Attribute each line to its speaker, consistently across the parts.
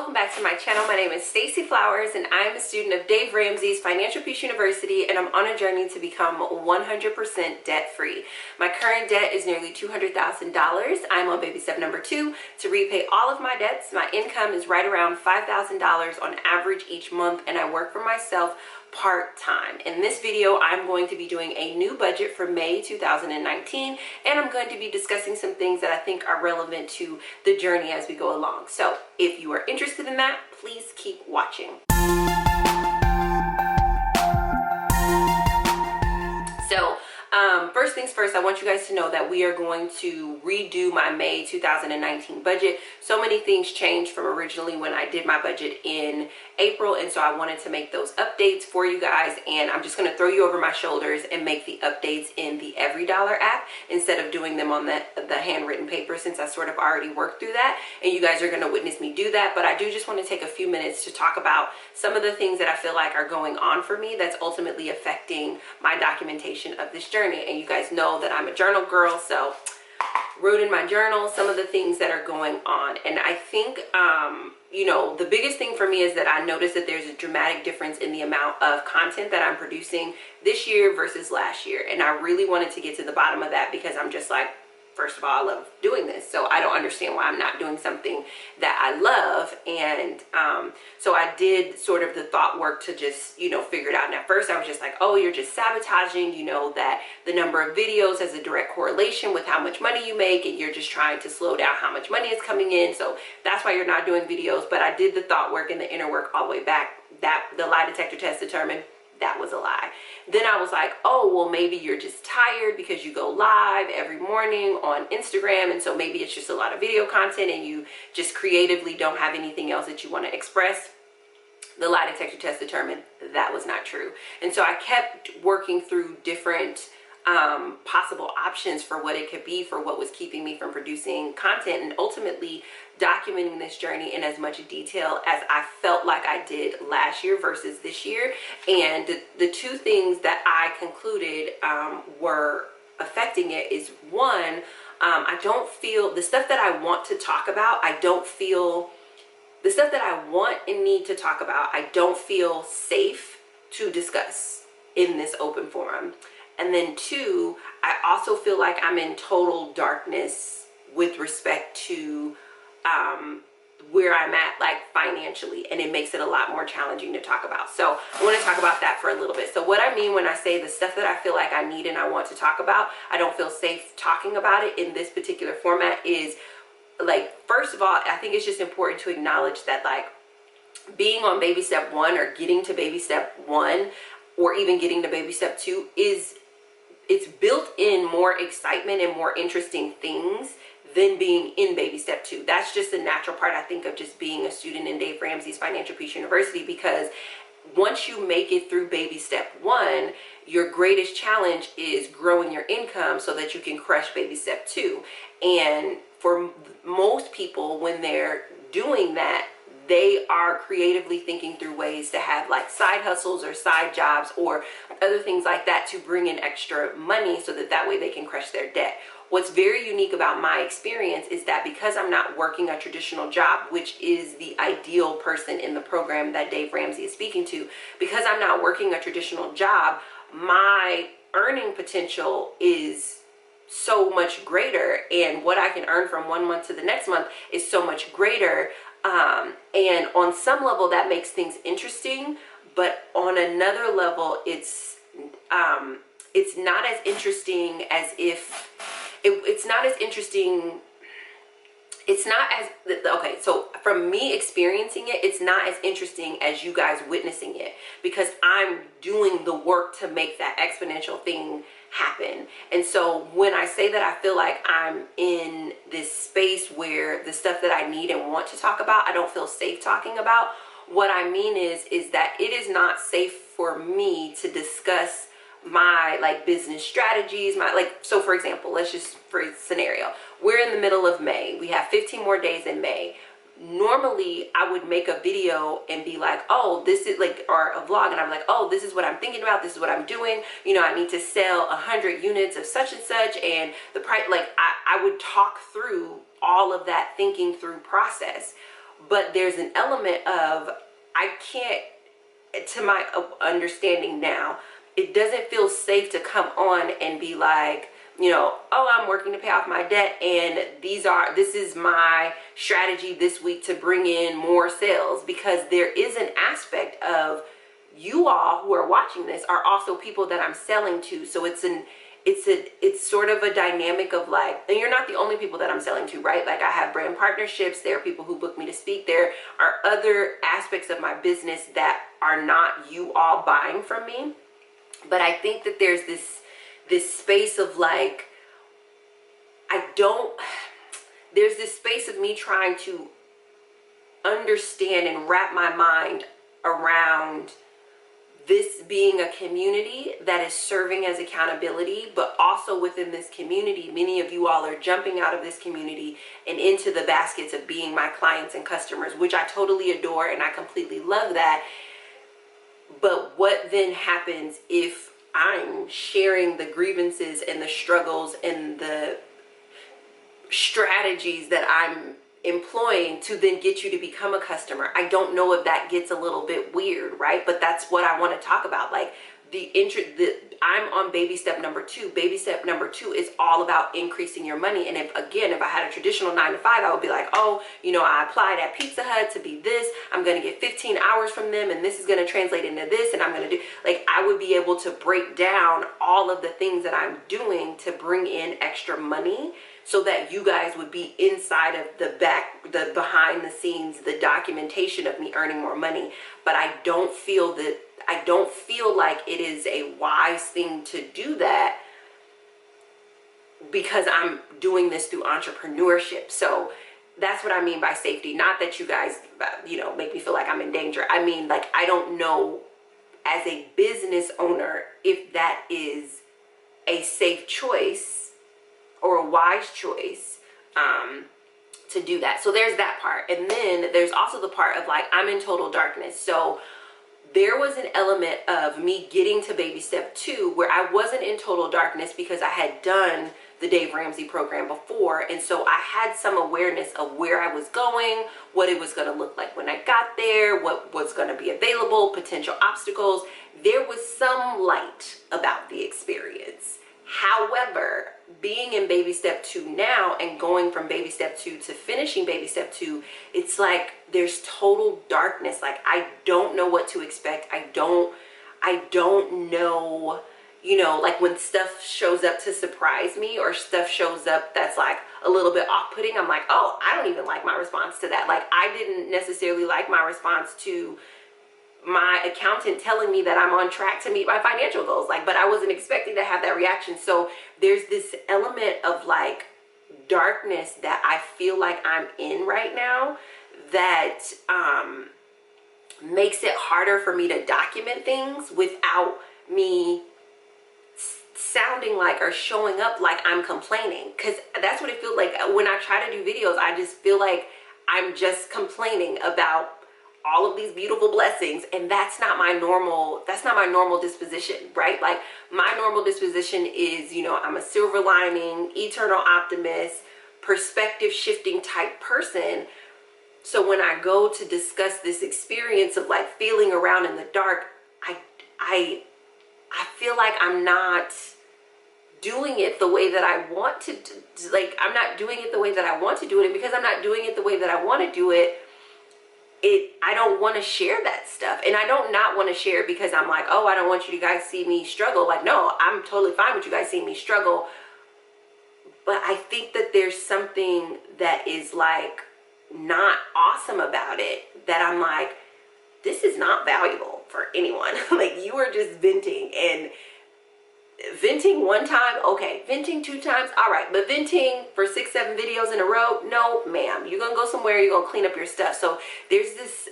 Speaker 1: welcome back to my channel. My name is Stacey Flowers and I'm a student of Dave Ramsey's Financial Peace University, and I'm on a journey to become 100% debt-free. My current debt is nearly $200,000. I'm on baby step number 2 to repay all of my debts. My income is right around $5,000 on average each month, and I work for myself part-time. In this video, I'm going to be doing a new budget for May 2019, and I'm going to be discussing some things that I think are relevant to the journey as we go along. So if you are interested in that, please keep watching. So first things first, I want you guys to know that we are going to redo my May 2019 budget. So many things changed from originally when I did my budget in April, and so I wanted to make those updates for you guys, and I'm just going to throw you over my shoulders and make the updates in the Every Dollar app instead of doing them on the handwritten paper, since I sort of already worked through that, and you guys are going to witness me do that. But I do just want to take a few minutes to talk about some of the things that I feel like are going on for me that's ultimately affecting my documentation of this journey. And you guys know that I'm a journal girl, so wrote in my journal some of the things that are going on. And I think you know, the biggest thing for me is that I noticed that there's a dramatic difference in the amount of content that I'm producing this year versus last year, and I really wanted to get to the bottom of that, because I'm just like, first of all, I love doing this, so I don't understand why I'm not doing something that I love. And so I did sort of the thought work to just, you know, figure it out. And at first I was just like, oh, you're just sabotaging, you know, that the number of videos has a direct correlation with how much money you make, and you're just trying to slow down how much money is coming in, so that's why you're not doing videos. But I did the thought work and the inner work all the way back. That the lie detector test determined that was a lie. Then I was like, oh, well, maybe you're just tired because you go live every morning on Instagram, and so maybe it's just a lot of video content and you just creatively don't have anything else that you want to express. The lie detector test determined that was not true. And so I kept working through different possible options for what it could be, for what was keeping me from producing content, and ultimately documenting this journey in as much detail as I felt like I did last year versus this year. And the two things that I concluded were affecting it is, one, I don't feel the stuff that I want to talk about, the stuff that I want and need to talk about, I don't feel safe to discuss in this open forum. And then two, I also feel like I'm in total darkness with respect to where I'm at, like, financially, and it makes it a lot more challenging to talk about. So I want to talk about that for a little bit. So what I mean when I say the stuff that I feel like I need and I want to talk about, I don't feel safe talking about it in this particular format is, like, first of all, I think it's just important to acknowledge that, like, being on baby step 1 or getting to baby step 1 or even getting to baby step 2 it's built in more excitement and more interesting things than being in baby step 2. That's just a natural part, I think, of just being a student in Dave Ramsey's Financial Peace University, because once you make it through baby step 1, your greatest challenge is growing your income so that you can crush baby step 2. And for most people, when they're doing that, they are creatively thinking through ways to have, like, side hustles or side jobs or other things like that to bring in extra money so that way they can crush their debt. What's very unique about my experience is that because I'm not working a traditional job, which is the ideal person in the program that Dave Ramsey is speaking to, because I'm not working a traditional job, my earning potential is so much greater, and what I can earn from one month to the next month is so much greater. And on some level that makes things interesting, but on another level it's not as interesting as if it's not as interesting. It's not as, okay, so from me experiencing it, it's not as interesting as you guys witnessing it, because I'm doing the work to make that exponential thing happen. And so when I say that I feel like I'm in this space where the stuff that I need and want to talk about, I don't feel safe talking about, what I mean is that it is not safe for me to discuss my, like, business strategies, my, like, so for example, let's just, for a scenario, we're in the middle of May, we have 15 more days in May. Normally I would make a video and be like, oh, this is like, or a vlog, and I'm like, oh, this is what I'm thinking about, this is what I'm doing, you know, I need to sell 100 units of such and such, and the price, like, I would talk through all of that thinking through process. but there's an element of, I can't, to my understanding now, it doesn't feel safe to come on and be like, you know, oh, I'm working to pay off my debt, and this is my strategy this week to bring in more sales, because there is an aspect of, you all who are watching this are also people that I'm selling to. So it's sort of a dynamic of like, and you're not the only people that I'm selling to, right? Like, I have brand partnerships, there are people who book me to speak, there are other aspects of my business that are not you all buying from me. But I think that there's this space of like, there's this space of me trying to understand and wrap my mind around this being a community that is serving as accountability, but also within this community, many of you all are jumping out of this community and into the baskets of being my clients and customers, which I totally adore and I completely love that. But what then happens if I'm sharing the grievances and the struggles and the strategies that I'm employing to then get you to become a customer? I don't know if that gets a little bit weird, right? But that's what I want to talk about. Like, I'm on baby step number 2. Baby step number 2 is all about increasing your money. And if I had a traditional 9 to 5, I would be like, oh, you know, I applied at Pizza Hut to be this, I'm going to get 15 hours from them, and this is going to translate into this, and I'm going to do, like, I would be able to break down all of the things that I'm doing to bring in extra money, so that you guys would be inside of the behind the scenes, the documentation of me earning more money. But I don't feel like it is a wise thing to do that, because I'm doing this through entrepreneurship. So that's what I mean by safety. Not that you guys, you know, make me feel like I'm in danger. I mean, like, I don't know as a business owner if that is a safe choice or a wise choice to do that. So there's that part. And then there's also the part of like, I'm in total darkness. So there was an element of me getting to baby step 2 where I wasn't in total darkness, because I had done the Dave Ramsey program before. And so I had some awareness of where I was going, what it was going to look like when I got there, what was going to be available, potential obstacles. There was some light about the experience. However, being in baby step 2 now and going from baby step 2 to finishing baby step 2, it's like there's total darkness. Like, I don't know what to expect. I don't know, you know, like when stuff shows up to surprise me, or stuff shows up that's like a little bit off-putting, I'm like, oh, I don't even like my response to that. Like, I didn't necessarily like my response to my accountant telling me that I'm on track to meet my financial goals, like, but I wasn't expecting to have that reaction. So there's this element of like darkness that I feel like I'm in right now that makes it harder for me to document things without me sounding like or showing up like I'm complaining, because that's what it feels like when I try to do videos. I just feel like I'm just complaining about all of these beautiful blessings, and that's not my normal disposition, right? Like, my normal disposition is, you know, I'm a silver lining, eternal optimist, perspective shifting type person. So when I go to discuss this experience of like feeling around in the dark, I feel like I'm not doing it the way that I want to, like, I'm not doing it the way that I want to do it. And because I'm not doing it the way that I want to do it, I don't want to share that stuff. And I don't not want to share it because I'm like, oh, I don't want you guys to see me struggle. Like, no, I'm totally fine with you guys seeing me struggle. But I think that there's something that is like not awesome about it, that I'm like, this is not valuable for anyone. Like, you are just venting, and venting one time, okay. Venting 2 times, all right. But venting for 6, 7 videos in a row, no, ma'am. You're gonna go somewhere, you're gonna clean up your stuff. So there's this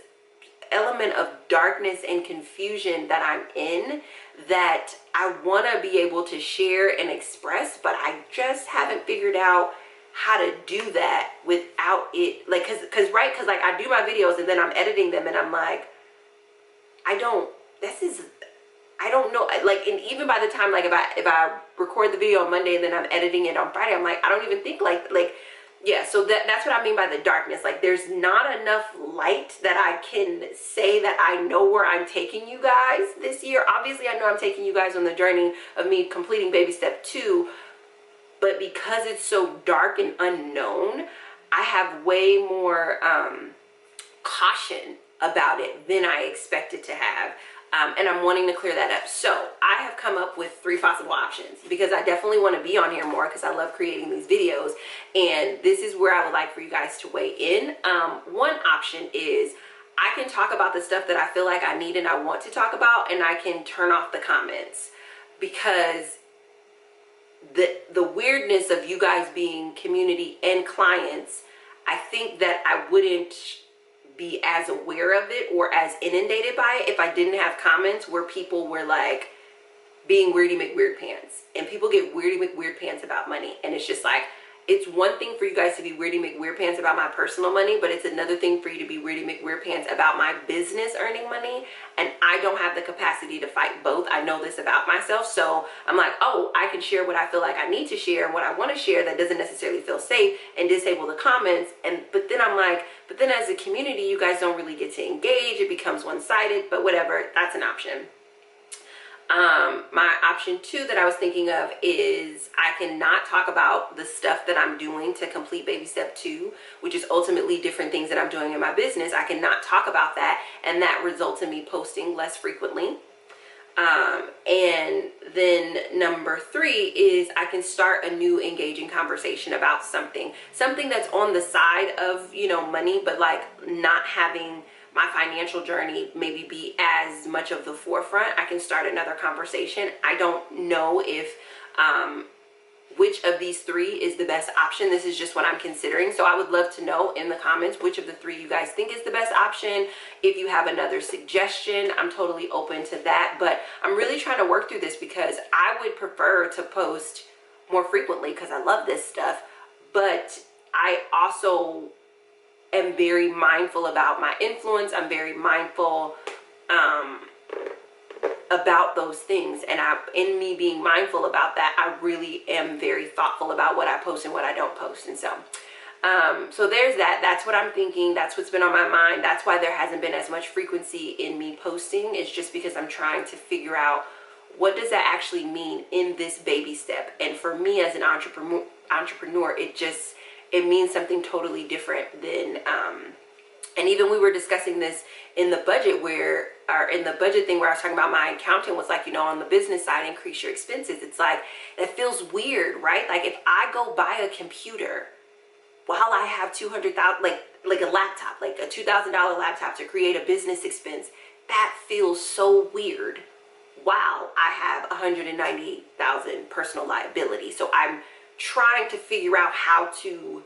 Speaker 1: element of darkness and confusion that I'm in, that I want to be able to share and express, but I just haven't figured out how to do that without it, like, because like I do my videos and then I'm editing them and I'm like, I don't know, like, and even by the time, like, if I record the video on Monday and then I'm editing it on Friday, I'm like, I don't even think like Yeah, so that's what I mean by the darkness. Like, there's not enough light that I can say that I know where I'm taking you guys this year. Obviously, I know I'm taking you guys on the journey of me completing baby step 2, but because it's so dark and unknown, I have way more caution about it than I expected to have. And I'm wanting to clear that up. So I have come up with 3 possible options, because I definitely want to be on here more, because I love creating these videos. And this is where I would like for you guys to weigh in. One option is I can talk about the stuff that I feel like I need and I want to talk about, and I can turn off the comments, because the weirdness of you guys being community and clients, I think that I wouldn't be as aware of it or as inundated by it if I didn't have comments where people were like being weirdy McWeird pants. And people get weirdy McWeird pants about money, and it's just like, it's one thing for you guys to be weirdy McWeird pants about my personal money, but it's another thing for you to be weirdy McWeird pants about my business earning money. And I don't have the capacity to fight both. I know this about myself. So I'm like, oh, I can share what I feel like I need to share and what I want to share that doesn't necessarily feel safe, and disable the comments. But then I'm like, but then as a community, you guys don't really get to engage. It becomes one-sided, but whatever, that's an option. My option 2 that I was thinking of is I cannot talk about the stuff that I'm doing to complete baby step 2, which is ultimately different things that I'm doing in my business. I cannot talk about that, and that results in me posting less frequently. And then number 3 is I can start a new engaging conversation about something that's on the side of, you know, money, but like not having my financial journey maybe be as much of the forefront. I can start another conversation. I don't know if which of these 3 is the best option. This is just what I'm considering. So I would love to know in the comments which of the 3 you guys think is the best option. If you have another suggestion, I'm totally open to that. But I'm really trying to work through this, because I would prefer to post more frequently because I love this stuff. But I also am very mindful about my influence. I'm very mindful about those things, and in me being mindful about that, I really am very thoughtful about what I post and what I don't post. And so so there's that. That's what I'm thinking. That's what's been on my mind. That's why there hasn't been as much frequency in me posting. It's just because I'm trying to figure out, what does that actually mean in this baby step? And for me as an entrepreneur, it means something totally different than and even we were discussing this in the budget thing where I was talking about my accountant was like, you know, on the business side, increase your expenses. It's like, that feels weird, right? Like, if I go buy a computer while I have $200,000, like a laptop, like a $2,000 laptop to create a business expense, that feels so weird while I have $190,000 personal liability. So I'm trying to figure out how to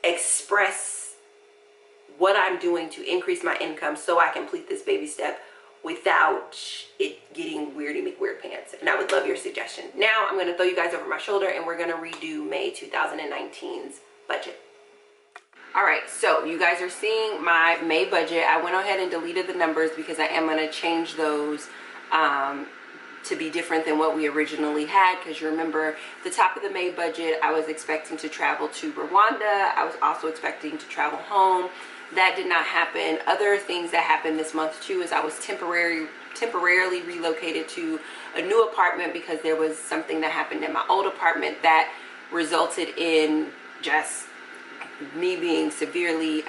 Speaker 1: express what I'm doing to increase my income so I complete this baby step without it getting weirdy McWeird pants. And I would love your suggestion. Now I'm going to throw you guys over my shoulder, and we're going to redo May 2019's budget. All right, so you guys are seeing my May budget. I went ahead and deleted the numbers because I am going to change those to be different than what we originally had, because you remember the top of the May budget, I was expecting to travel to Rwanda. I was also expecting to travel home. That did not happen. Other things that happened this month too is I was temporarily relocated to a new apartment because there was something that happened in my old apartment that resulted in just me being severely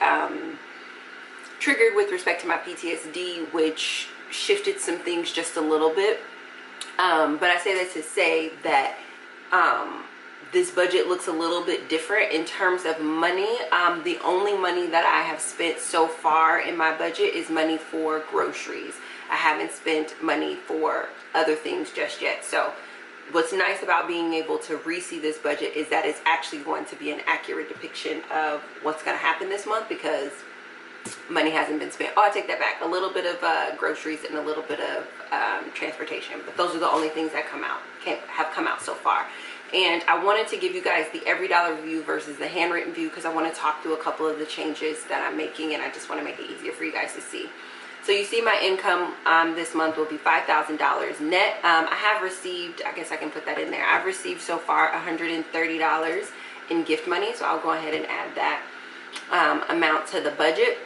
Speaker 1: triggered with respect to my PTSD, which shifted some things just a little bit. But I say that to say that this budget looks a little bit different in terms of money. The only money that I have spent so far in my budget is money for groceries. I haven't spent money for other things just yet. So what's nice about being able to re-see this budget is that it's actually going to be an accurate depiction of what's going to happen this month, because money hasn't been spent. Oh, I take that back. A little bit of groceries and a little bit of transportation, but those are the only things that have come out so far. And I wanted to give you guys the every dollar view versus the handwritten view, because I want to talk through a couple of the changes that I'm making, and I just want to make it easier for you guys to see. So you see my income this month will be $5,000 net. I have received, I guess I can put that in there, I've received so far $130 in gift money. So I'll go ahead and add that amount to the budget.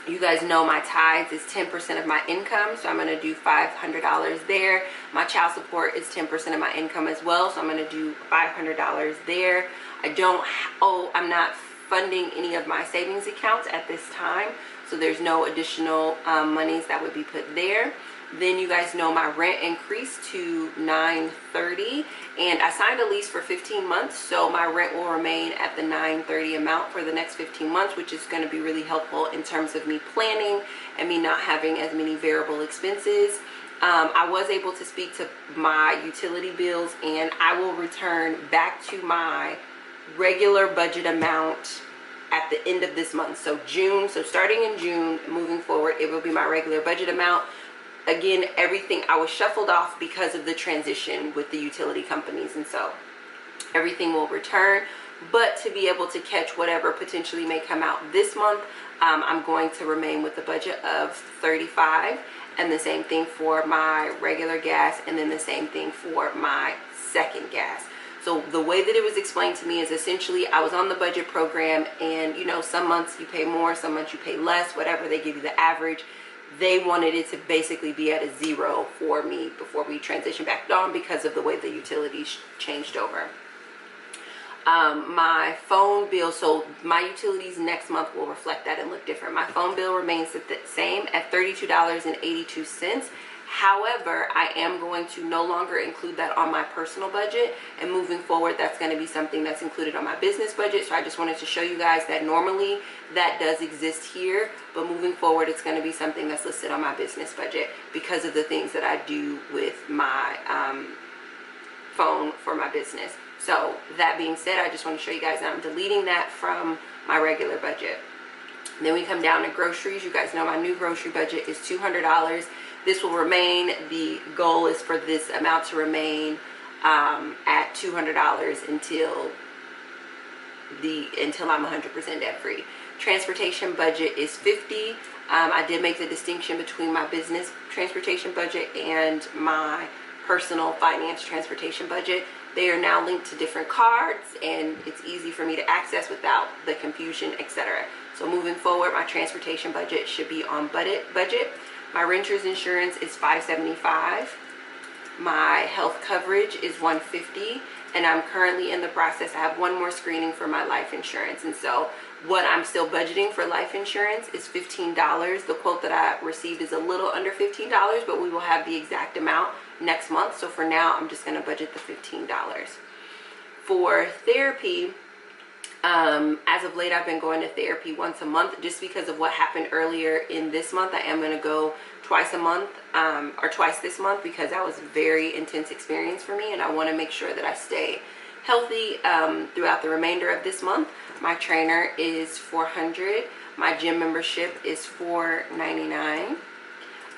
Speaker 1: You guys know my tithes is 10% of my income, so I'm going to do $500 there. My child support is 10% of my income as well, so I'm going to do $500 there. I'm not funding any of my savings accounts at this time, so there's no additional monies that would be put there. Then you guys know my rent increased to $930, and I signed a lease for 15 months, so my rent will remain at the $930 amount for the next 15 months, which is going to be really helpful in terms of me planning and me not having as many variable expenses. I was able to speak to my utility bills, and I will return back to my regular budget amount at the end of this month. So starting in June, moving forward, it will be my regular budget amount. Again, everything I was shuffled off because of the transition with the utility companies, and so everything will return. But to be able to catch whatever potentially may come out this month, I'm going to remain with the budget of $35, and the same thing for my regular gas, and then the same thing for my second gas. So the way that it was explained to me is essentially I was on the budget program, and you know, some months you pay more, some months you pay less, whatever, they give you the average. They wanted it to basically be at a zero for me before we transitioned back on because of the way the utilities changed over. My phone bill, so my utilities next month will reflect that and look different. My phone bill remains the same at $32.82. However, I am going to no longer include that on my personal budget, and moving forward that's going to be something that's included on my business budget. So I just wanted to show you guys that normally that does exist here, but moving forward it's going to be something that's listed on my business budget because of the things that I do with my phone for my business. So that being said, I just want to show you guys that I'm deleting that from my regular budget. Then we come down to groceries. You guys know my new grocery budget is $200. This will remain. The goal is for this amount to remain at $200 until I'm 100% debt free. Transportation budget is $50. I did make the distinction between my business transportation budget and my personal finance transportation budget. They are now linked to different cards, and it's easy for me to access without the confusion, etc. So moving forward, my transportation budget should be on budget. My renter's insurance is $575. My health coverage is $150, and I'm currently in the process. I have one more screening for my life insurance, and so what I'm still budgeting for life insurance is $15. The quote that I received is a little under $15, but we will have the exact amount next month. So for now, I'm just going to budget the $15. For therapy, as of late, I've been going to therapy once a month just because of what happened earlier in this month. I am going to go twice a month, or twice this month, because that was a very intense experience for me, and I want to make sure that I stay healthy throughout the remainder of this month. My trainer is $400. My gym membership is $499.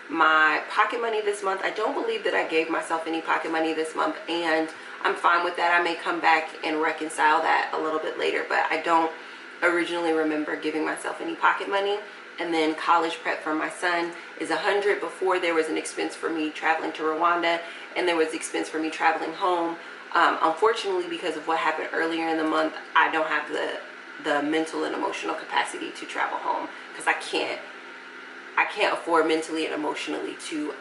Speaker 1: My pocket money this month, I don't believe that I gave myself any pocket money this month, and I'm fine with that. I may come back and reconcile that a little bit later, but I don't originally remember giving myself any pocket money. And then college prep for my son is $100. Before, there was an expense for me traveling to Rwanda, and there was expense for me traveling home. Unfortunately, because of what happened earlier in the month, I don't have the mental and emotional capacity to travel home, because I can't afford mentally and emotionally to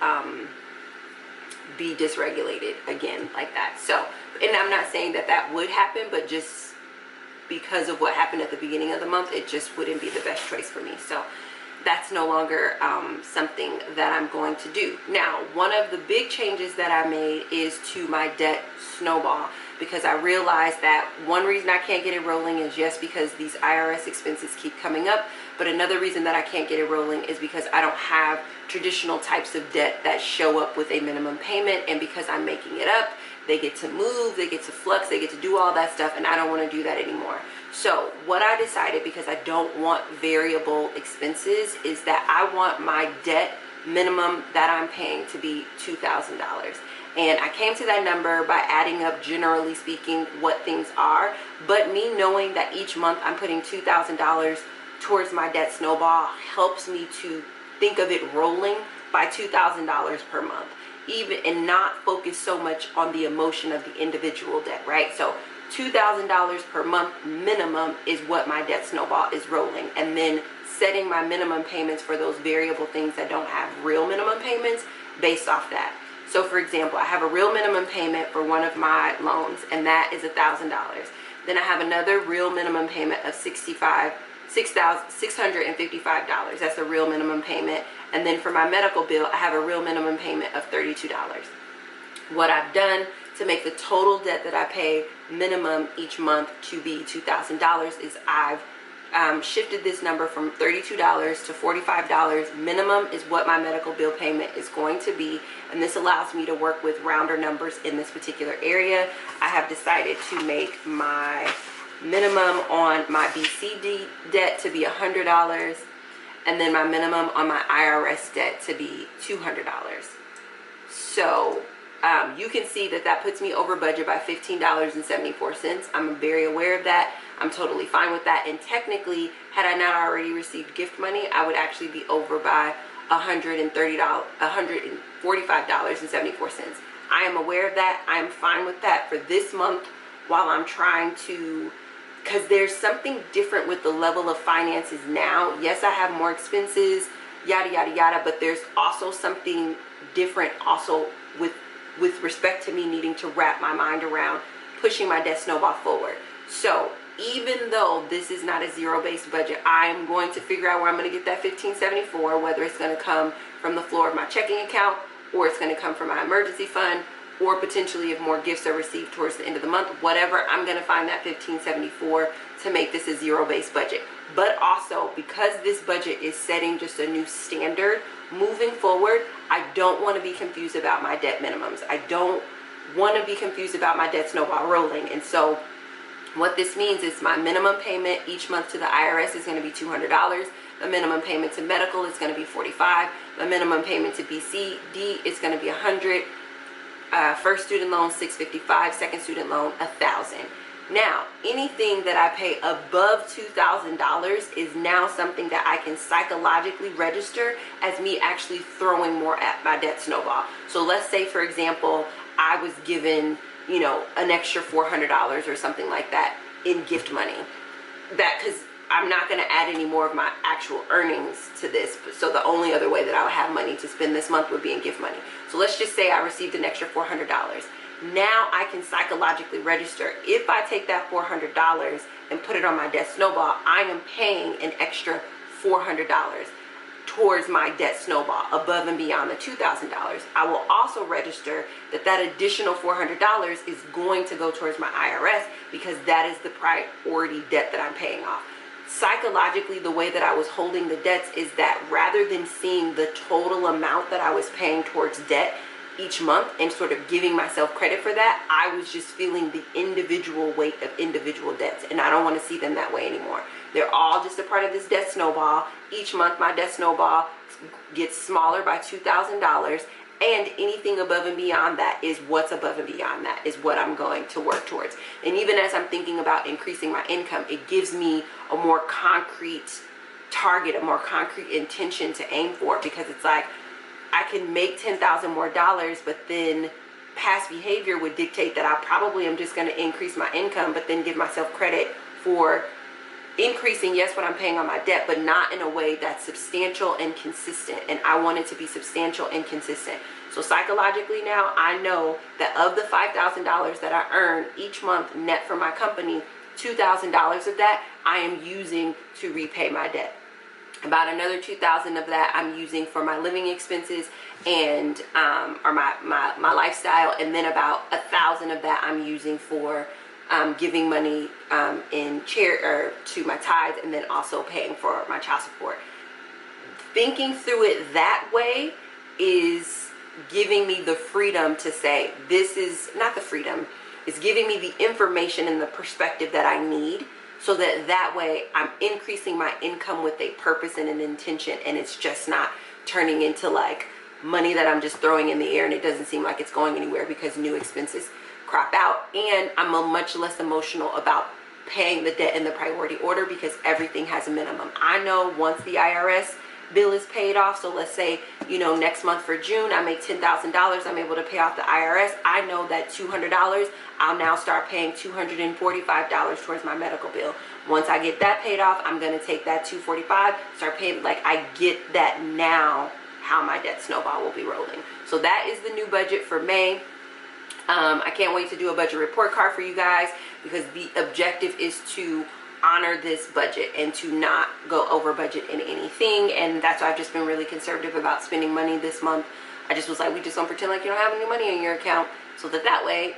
Speaker 1: be dysregulated again like that. So, and I'm not saying that that would happen, but just because of what happened at the beginning of the month, it just wouldn't be the best choice for me. So that's no longer something that I'm going to do. Now, one of the big changes that I made is to my debt snowball, because I realized that one reason I can't get it rolling is just because these IRS expenses keep coming up, but another reason that I can't get it rolling is because I don't have traditional types of debt that show up with a minimum payment, and because I'm making it up, they get to move, they get to flux, they get to do all that stuff, and I don't want to do that anymore. So what I decided, because I don't want variable expenses, is that I want my debt minimum that I'm paying to be $2,000. And I came to that number by adding up, generally speaking, what things are. But me knowing that each month I'm putting $2,000 towards my debt snowball helps me to think of it rolling by $2,000 per month, even, and not focus so much on the emotion of the individual debt, right? So $2,000 per month minimum is what my debt snowball is rolling, and then setting my minimum payments for those variable things that don't have real minimum payments based off that. So for example, I have a real minimum payment for one of my loans, and that is $1,000. Then I have another real minimum payment of $6,655. That's a real minimum payment. And then for my medical bill, I have a real minimum payment of $32. What I've done to make the total debt that I pay minimum each month to be $2,000 is I've shifted this number from $32 to $45. Minimum is what my medical bill payment is going to be, and this allows me to work with rounder numbers in this particular area. I have decided to make my minimum on my BCD debt to be $100, and then my minimum on my IRS debt to be $200. So you can see that that puts me over budget by $15.74. I'm very aware of that. I'm totally fine with that. And technically, had I not already received gift money, I would actually be over by $145.74. I am aware of that. I am fine with that for this month while I'm trying to, because there's something different with the level of finances now. Yes, I have more expenses, yada, yada, yada, but there's also something different also with respect to me needing to wrap my mind around pushing my debt snowball forward. So even though this is not a zero-based budget, I am going to figure out where I'm going to get that $1,574, whether it's going to come from the floor of my checking account, or it's going to come from my emergency fund, or potentially if more gifts are received towards the end of the month, whatever, I'm going to find that $1,574 to make this a zero-based budget. But also, because this budget is setting just a new standard moving forward, I don't want to be confused about my debt minimums. I don't want to be confused about my debt snowball rolling. And so what this means is my minimum payment each month to the IRS is going to be $200. The minimum payment to medical is going to be $45. The minimum payment to BCD is going to be $100. First student loan $655. Second student loan $1,000. Now, anything that I pay above $2,000 is now something that I can psychologically register as me actually throwing more at my debt snowball. So let's say, for example, I was given, you know, an extra $400 or something like that in gift money. That, because I'm not going to add any more of my actual earnings to this. So the only other way that I would have money to spend this month would be in gift money. So let's just say I received an extra $400. Now I can psychologically register, if I take that $400 and put it on my debt snowball, I am paying an extra $400 towards my debt snowball above and beyond the $2,000. I will also register that that additional $400 is going to go towards my IRS because that is the priority debt that I'm paying off. Psychologically, the way that I was holding the debts is that rather than seeing the total amount that I was paying towards debt each month and sort of giving myself credit for that, I was just feeling the individual weight of individual debts, and I don't want to see them that way anymore. They're all just a part of this debt snowball. Each month my debt snowball gets smaller by $2,000, and anything above and beyond that is what's above and beyond that is what I'm going to work towards. And even as I'm thinking about increasing my income, it gives me a more concrete target, a more concrete intention to aim for, because it's like, I can make $10,000 more, but then past behavior would dictate that I probably am just going to increase my income, but then give myself credit for increasing, yes, what I'm paying on my debt, but not in a way that's substantial and consistent. And I want it to be substantial and consistent. So psychologically now, I know that of the $5,000 that I earn each month net from my company, $2,000 of that I am using to repay my debt. About another $2,000 of that I'm using for my living expenses and or my lifestyle, and then about $1,000 of that I'm using for giving money in to my tithes, and then also paying for my child support. Thinking through it that way is giving me the freedom to say, this is not the freedom, it's giving me the information and the perspective that I need, so that way I'm increasing my income with a purpose and an intention, and it's just not turning into like money that I'm just throwing in the air and it doesn't seem like it's going anywhere because new expenses crop out. And I'm much less emotional about paying the debt in the priority order because everything has a minimum. I know once the IRS bill is paid off. So let's say, you know, next month for June, I make $10,000. I'm able to pay off the IRS. I know that $200, I'll now start paying $245 towards my medical bill. Once I get that paid off, I'm going to take that $245, start paying, like I get that now, how my debt snowball will be rolling. So that is the new budget for May. I can't wait to do a budget report card for you guys, because the objective is to honor this budget and to not go over budget in anything. And that's why I've just been really conservative about spending money this month. I just was like, we just don't pretend like you don't have any money in your account, so that way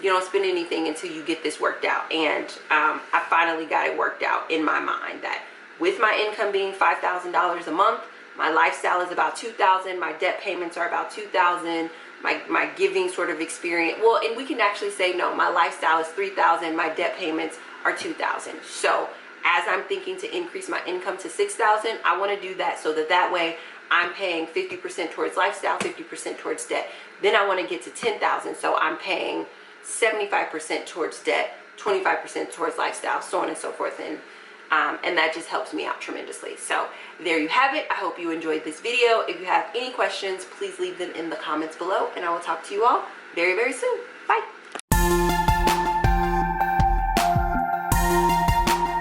Speaker 1: you don't spend anything until you get this worked out. And I finally got it worked out in my mind that with my income being $5,000 a month, my lifestyle is about $2,000, my debt payments are about $2,000, my giving sort of experience, well, and we can actually say, no, my lifestyle is $3,000, my debt payments are $2,000. So as I'm thinking to increase my income to $6,000, I want to do that so that way I'm paying 50% towards lifestyle, 50% towards debt. Then I want to get to $10,000, so I'm paying 75% towards debt, 25% towards lifestyle, so on and so forth. And that just helps me out tremendously. So there you have it. I hope you enjoyed this video. If you have any questions, please leave them in the comments below, and I will talk to you all very, very soon. Bye.